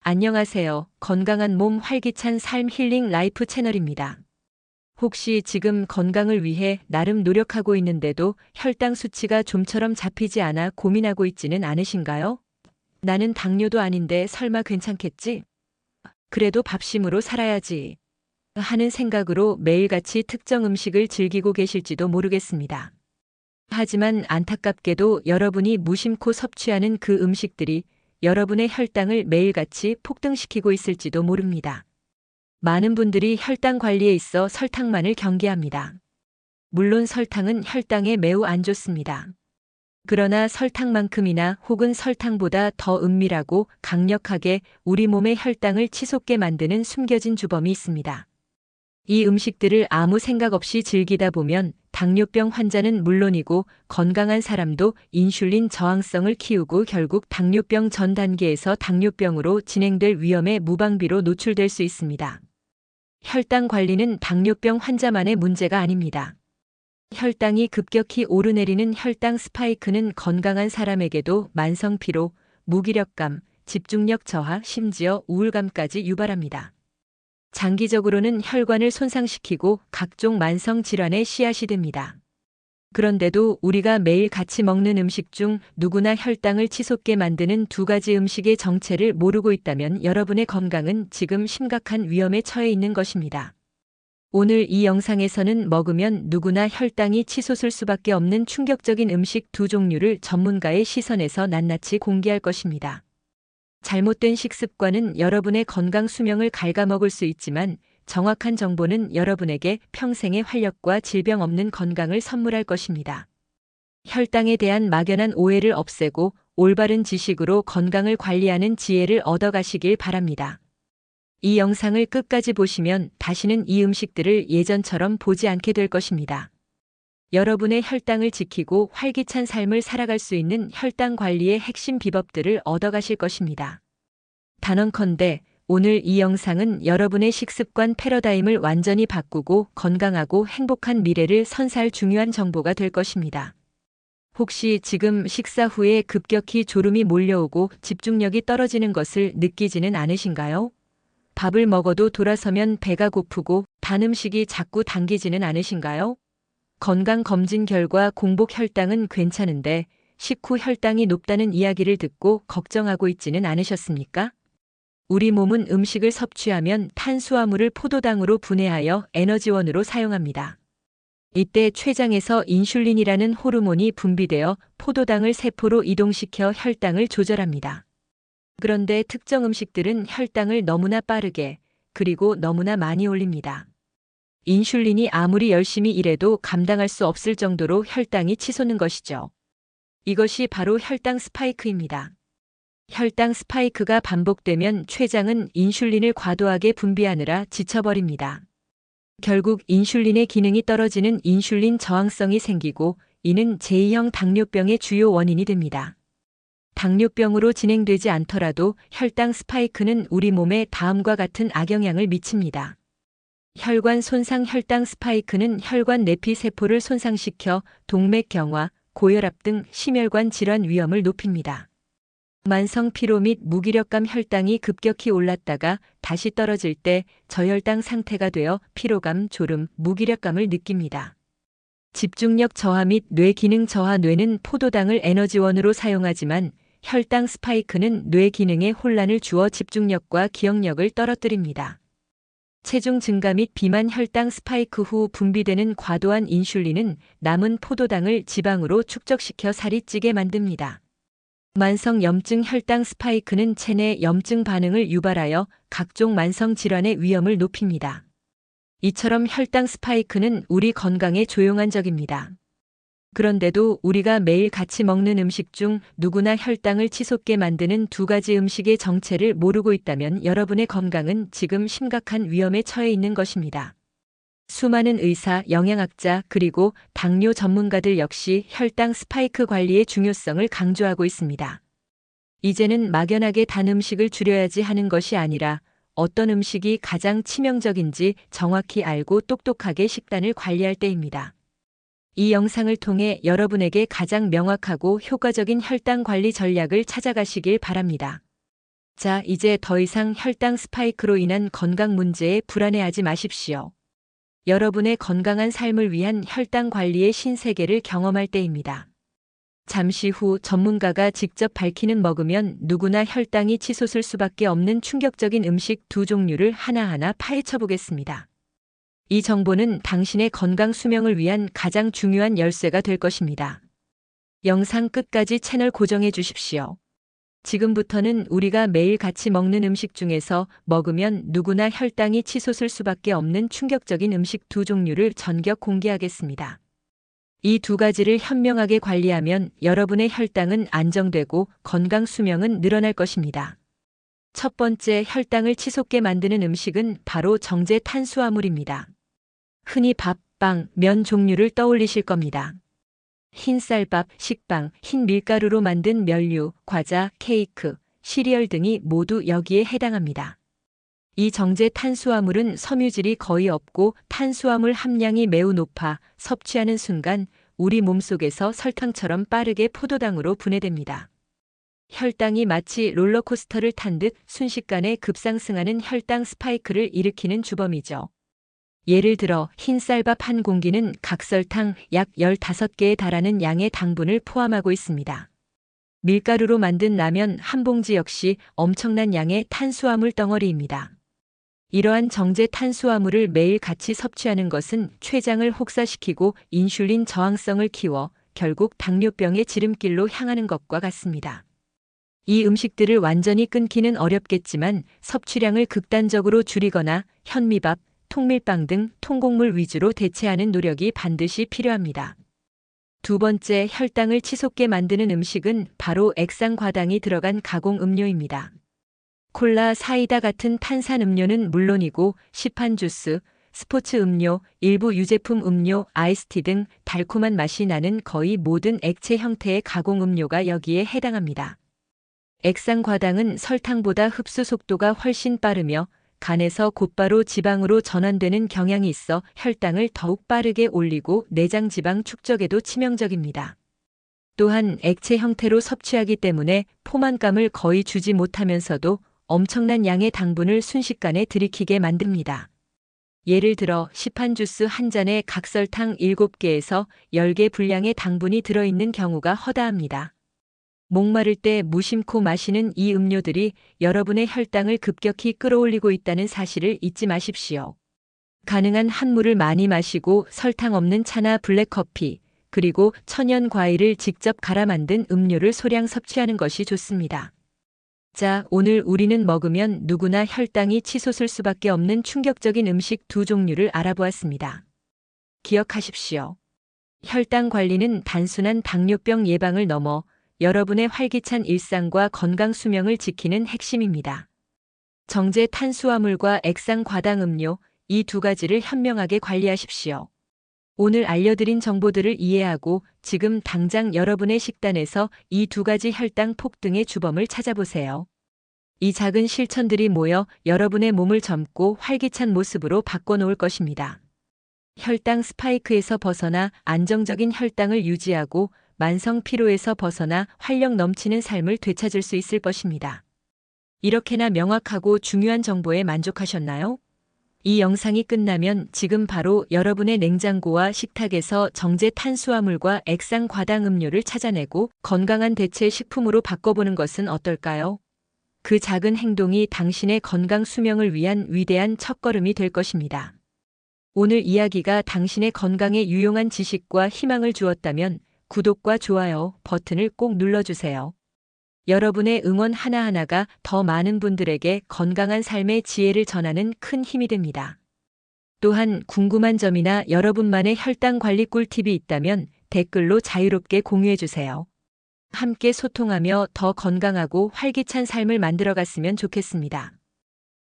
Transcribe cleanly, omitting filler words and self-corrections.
안녕하세요. 건강한 몸 활기찬 삶 힐링 라이프 채널입니다. 혹시 지금 건강을 위해 나름 노력하고 있는데도 혈당 수치가 좀처럼 잡히지 않아 고민하고 있지는 않으신가요? 나는 당뇨도 아닌데 설마 괜찮겠지? 그래도 밥심으로 살아야지. 하는 생각으로 매일같이 특정 음식을 즐기고 계실지도 모르겠습니다. 하지만 안타깝게도 여러분이 무심코 섭취하는 그 음식들이 여러분의 혈당을 매일같이 폭등시키고 있을지도 모릅니다. 많은 분들이 혈당 관리에 있어 설탕만을 경계합니다. 물론 설탕은 혈당에 매우 안 좋습니다. 그러나 설탕만큼이나 혹은 설탕보다 더 은밀하고 강력하게 우리 몸의 혈당을 치솟게 만드는 숨겨진 주범이 있습니다. 이 음식들을 아무 생각 없이 즐기다 보면 당뇨병 환자는 물론이고 건강한 사람도 인슐린 저항성을 키우고 결국 당뇨병 전 단계에서 당뇨병으로 진행될 위험에 무방비로 노출될 수 있습니다. 혈당 관리는 당뇨병 환자만의 문제가 아닙니다. 혈당이 급격히 오르내리는 혈당 스파이크는 건강한 사람에게도 만성 피로, 무기력감, 집중력 저하, 심지어 우울감까지 유발합니다. 장기적으로는 혈관을 손상시키고 각종 만성 질환의 씨앗이 됩니다. 그런데도 우리가 매일 같이 먹는 음식 중 누구나 혈당을 치솟게 만드는 두 가지 음식의 정체를 모르고 있다면 여러분의 건강은 지금 심각한 위험에 처해 있는 것입니다. 오늘 이 영상에서는 먹으면 누구나 혈당이 치솟을 수밖에 없는 충격적인 음식 두 종류를 전문가의 시선에서 낱낱이 공개할 것입니다. 잘못된 식습관은 여러분의 건강 수명을 갉아먹을 수 있지만 정확한 정보는 여러분에게 평생의 활력과 질병 없는 건강을 선물할 것입니다. 혈당에 대한 막연한 오해를 없애고 올바른 지식으로 건강을 관리하는 지혜를 얻어가시길 바랍니다. 이 영상을 끝까지 보시면 다시는 이 음식들을 예전처럼 보지 않게 될 것입니다. 여러분의 혈당을 지키고 활기찬 삶을 살아갈 수 있는 혈당 관리의 핵심 비법들을 얻어가실 것입니다. 단언컨대 오늘 이 영상은 여러분의 식습관 패러다임을 완전히 바꾸고 건강하고 행복한 미래를 선사할 중요한 정보가 될 것입니다. 혹시 지금 식사 후에 급격히 졸음이 몰려오고 집중력이 떨어지는 것을 느끼지는 않으신가요? 밥을 먹어도 돌아서면 배가 고프고 단 음식이 자꾸 당기지는 않으신가요? 건강검진 결과 공복 혈당은 괜찮은데 식후 혈당이 높다는 이야기를 듣고 걱정하고 있지는 않으셨습니까? 우리 몸은 음식을 섭취하면 탄수화물을 포도당으로 분해하여 에너지원으로 사용합니다. 이때 췌장에서 인슐린이라는 호르몬이 분비되어 포도당을 세포로 이동시켜 혈당을 조절합니다. 그런데 특정 음식들은 혈당을 너무나 빠르게 그리고 너무나 많이 올립니다. 인슐린이 아무리 열심히 일해도 감당할 수 없을 정도로 혈당이 치솟는 것이죠. 이것이 바로 혈당 스파이크입니다. 혈당 스파이크가 반복되면 췌장은 인슐린을 과도하게 분비하느라 지쳐버립니다. 결국 인슐린의 기능이 떨어지는 인슐린 저항성이 생기고 이는 제2형 당뇨병의 주요 원인이 됩니다. 당뇨병으로 진행되지 않더라도 혈당 스파이크는 우리 몸에 다음과 같은 악영향을 미칩니다. 혈관 손상. 혈당 스파이크는 혈관 내피 세포를 손상시켜 동맥경화, 고혈압 등 심혈관 질환 위험을 높입니다. 만성 피로 및 무기력감. 혈당이 급격히 올랐다가 다시 떨어질 때 저혈당 상태가 되어 피로감, 졸음, 무기력감을 느낍니다. 집중력 저하 및 뇌 기능 저하. 뇌는 포도당을 에너지원으로 사용하지만 혈당 스파이크는 뇌 기능에 혼란을 주어 집중력과 기억력을 떨어뜨립니다. 체중 증가 및 비만. 혈당 스파이크 후 분비되는 과도한 인슐린은 남은 포도당을 지방으로 축적시켜 살이 찌게 만듭니다. 만성 염증. 혈당 스파이크는 체내 염증 반응을 유발하여 각종 만성 질환의 위험을 높입니다. 이처럼 혈당 스파이크는 우리 건강에 조용한 적입니다. 그런데도 우리가 매일 같이 먹는 음식 중 누구나 혈당을 치솟게 만드는 두 가지 음식의 정체를 모르고 있다면 여러분의 건강은 지금 심각한 위험에 처해 있는 것입니다. 수많은 의사, 영양학자, 그리고 당뇨 전문가들 역시 혈당 스파이크 관리의 중요성을 강조하고 있습니다. 이제는 막연하게 단 음식을 줄여야지 하는 것이 아니라 어떤 음식이 가장 치명적인지 정확히 알고 똑똑하게 식단을 관리할 때입니다. 이 영상을 통해 여러분에게 가장 명확하고 효과적인 혈당 관리 전략을 찾아가시길 바랍니다. 자, 이제 더 이상 혈당 스파이크로 인한 건강 문제에 불안해하지 마십시오. 여러분의 건강한 삶을 위한 혈당 관리의 신세계를 경험할 때입니다. 잠시 후 전문가가 직접 밝히는 먹으면 누구나 혈당이 치솟을 수밖에 없는 충격적인 음식 두 종류를 하나하나 파헤쳐 보겠습니다. 이 정보는 당신의 건강 수명을 위한 가장 중요한 열쇠가 될 것입니다. 영상 끝까지 채널 고정해 주십시오. 지금부터는 우리가 매일 같이 먹는 음식 중에서 먹으면 누구나 혈당이 치솟을 수밖에 없는 충격적인 음식 두 종류를 전격 공개하겠습니다. 이 두 가지를 현명하게 관리하면 여러분의 혈당은 안정되고 건강 수명은 늘어날 것입니다. 첫 번째, 혈당을 치솟게 만드는 음식은 바로 정제 탄수화물입니다. 흔히 밥, 빵, 면 종류를 떠올리실 겁니다. 흰쌀밥, 식빵, 흰 밀가루로 만든 면류, 과자, 케이크, 시리얼 등이 모두 여기에 해당합니다. 이 정제 탄수화물은 섬유질이 거의 없고 탄수화물 함량이 매우 높아 섭취하는 순간 우리 몸속에서 설탕처럼 빠르게 포도당으로 분해됩니다. 혈당이 마치 롤러코스터를 탄 듯 순식간에 급상승하는 혈당 스파이크를 일으키는 주범이죠. 예를 들어 흰쌀밥 한 공기는 각설탕 약 15개에 달하는 양의 당분을 포함하고 있습니다. 밀가루로 만든 라면 한 봉지 역시 엄청난 양의 탄수화물 덩어리입니다. 이러한 정제 탄수화물을 매일 같이 섭취하는 것은 췌장을 혹사시키고 인슐린 저항성을 키워 결국 당뇨병의 지름길로 향하는 것과 같습니다. 이 음식들을 완전히 끊기는 어렵겠지만 섭취량을 극단적으로 줄이거나 현미밥, 통밀빵 등 통곡물 위주로 대체하는 노력이 반드시 필요합니다. 두 번째, 혈당을 치솟게 만드는 음식은 바로 액상과당이 들어간 가공 음료입니다. 콜라, 사이다 같은 탄산 음료는 물론이고 시판 주스, 스포츠 음료, 일부 유제품 음료, 아이스티 등 달콤한 맛이 나는 거의 모든 액체 형태의 가공 음료가 여기에 해당합니다. 액상과당은 설탕보다 흡수 속도가 훨씬 빠르며 간에서 곧바로 지방으로 전환되는 경향이 있어 혈당을 더욱 빠르게 올리고 내장 지방 축적에도 치명적입니다. 또한 액체 형태로 섭취하기 때문에 포만감을 거의 주지 못하면서도 엄청난 양의 당분을 순식간에 들이키게 만듭니다. 예를 들어 시판 주스 한 잔에 각설탕 7개에서 10개 분량의 당분이 들어있는 경우가 허다합니다. 목마를 때 무심코 마시는 이 음료들이 여러분의 혈당을 급격히 끌어올리고 있다는 사실을 잊지 마십시오. 가능한 한 물을 많이 마시고 설탕 없는 차나 블랙커피, 그리고 천연 과일을 직접 갈아 만든 음료를 소량 섭취하는 것이 좋습니다. 자, 오늘 우리는 먹으면 누구나 혈당이 치솟을 수밖에 없는 충격적인 음식 두 종류를 알아보았습니다. 기억하십시오. 혈당 관리는 단순한 당뇨병 예방을 넘어 여러분의 활기찬 일상과 건강 수명을 지키는 핵심입니다. 정제 탄수화물과 액상 과당 음료, 이 두 가지를 현명하게 관리하십시오. 오늘 알려드린 정보들을 이해하고 지금 당장 여러분의 식단에서 이 두 가지 혈당 폭등의 주범을 찾아보세요. 이 작은 실천들이 모여 여러분의 몸을 젊고 활기찬 모습으로 바꿔놓을 것입니다. 혈당 스파이크에서 벗어나 안정적인 혈당을 유지하고 만성 피로에서 벗어나 활력 넘치는 삶을 되찾을 수 있을 것입니다. 이렇게나 명확하고 중요한 정보에 만족하셨나요? 이 영상이 끝나면 지금 바로 여러분의 냉장고와 식탁에서 정제 탄수화물과 액상 과당 음료를 찾아내고 건강한 대체 식품으로 바꿔보는 것은 어떨까요? 그 작은 행동이 당신의 건강 수명을 위한 위대한 첫걸음이 될 것입니다. 오늘 이야기가 당신의 건강에 유용한 지식과 희망을 주었다면 구독과 좋아요 버튼을 꼭 눌러주세요. 여러분의 응원 하나하나가 더 많은 분들에게 건강한 삶의 지혜를 전하는 큰 힘이 됩니다. 또한 궁금한 점이나 여러분만의 혈당 관리 꿀팁이 있다면 댓글로 자유롭게 공유해주세요. 함께 소통하며 더 건강하고 활기찬 삶을 만들어갔으면 좋겠습니다.